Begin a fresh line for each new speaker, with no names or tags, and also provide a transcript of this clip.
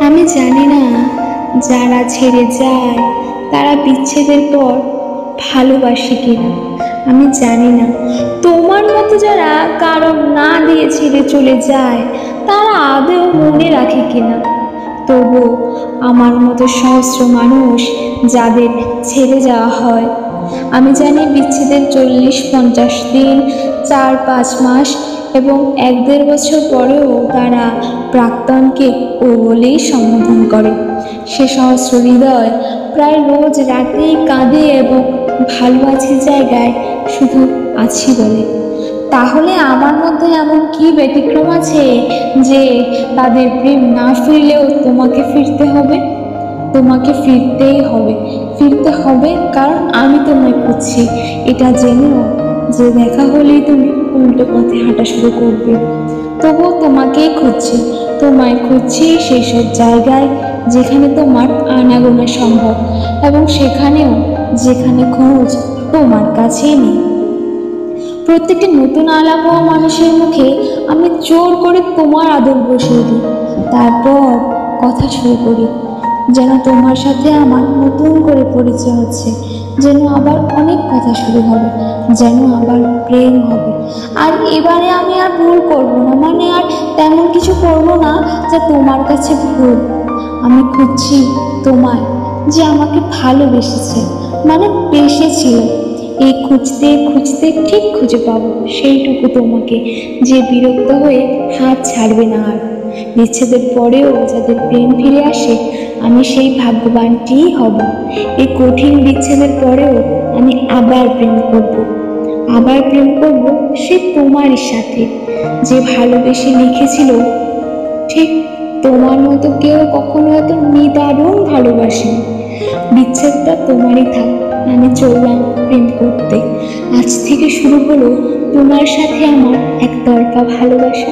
আমি জানি না যারা ছেড়ে যায় তারা বিচ্ছেদের পর ভালোবাসে কিনা। আমি জানি না তোমার মতো যারা কারণ না দিয়ে ছেড়ে চলে যায় তারা আদৌ মনে রাখে কিনা। তবু আমার মতো সহস্র মানুষ যাদের ছেড়ে যাওয়া হয়, আমি জানি বিচ্ছেদের 40-50 দিন, 4-5 মাস এবং 1-1.5 বছর পরেও তারা প্রাক্তনকে ও বলেই সম্বোধন করে। সে সহস্র হৃদয় প্রায় রোজ রাতেই কাঁদে এবং ভালো আছি জায়গায় শুধু আছি বলে। তাহলে আমার মধ্যে এমন কি ব্যতিক্রম আছে যে তাদের প্রেম না ফিরলেও তোমাকে ফিরতে হবে? তোমাকে ফিরতেই হবে, ফিরতে হবে, কারণ আমি তোমায় খুঁজছি। এটা জেনেও যে দেখা হলেই তুমি উল্টো পথে হাঁটা শুরু করবে। তবুও তোমাকেই খুঁজছি, তোমায় খুঁজছি সেই সব জায়গায় যেখানে তোমার আনাগোনা সম্ভব, এবং সেখানেও যেখানে খোঁজ তোমার কাছেই নেই। প্রত্যেকটি নতুন আলাপ হওয়া মানুষের মুখে আমি জোর করে তোমার আদর বসিয়ে দিই, তারপর কথা শুরু করি, যেন তোমার সাথে আমার নতুন করে পরিচয় হচ্ছে, যেন আবার অনেক কথা শুরু হবে, যেন আবার প্রেম হবে। আর এবারে আমি আর ভুল করব না, মানে আর তেমন কিছু করব না যা তোমার কাছে ভুল। আমি খুঁজছি তোমায় যে আমাকে ভালোবেসেছে, মানে বেসেছিল। এই খুঁজতে খুঁজতে ঠিক খুঁজে পাবো সেইটুকু তোমাকে, যে বিরক্ত হয়ে হাত ছাড়বে না আর। বিচ্ছেদের পরেও যাদের প্রেম ফিরে আসে, আমি সেই ভাগ্যবানটিই হব। এই কঠিন বিচ্ছেদের পরেও আমি আবার প্রেম করব, আবার প্রেম করব সে তোমারই সাথে, যে ভালোবেসে লিখেছিল ঠিক তোমার মতো কেউ কখনো এত নিদারুণ ভালোবাসেনি। বিচ্ছেদটা তোমারই থাক, আমি চললাম প্রেম করতে। আজ থেকে শুরু হলো তোমার সাথে আমার একতরফা ভালোবাসা।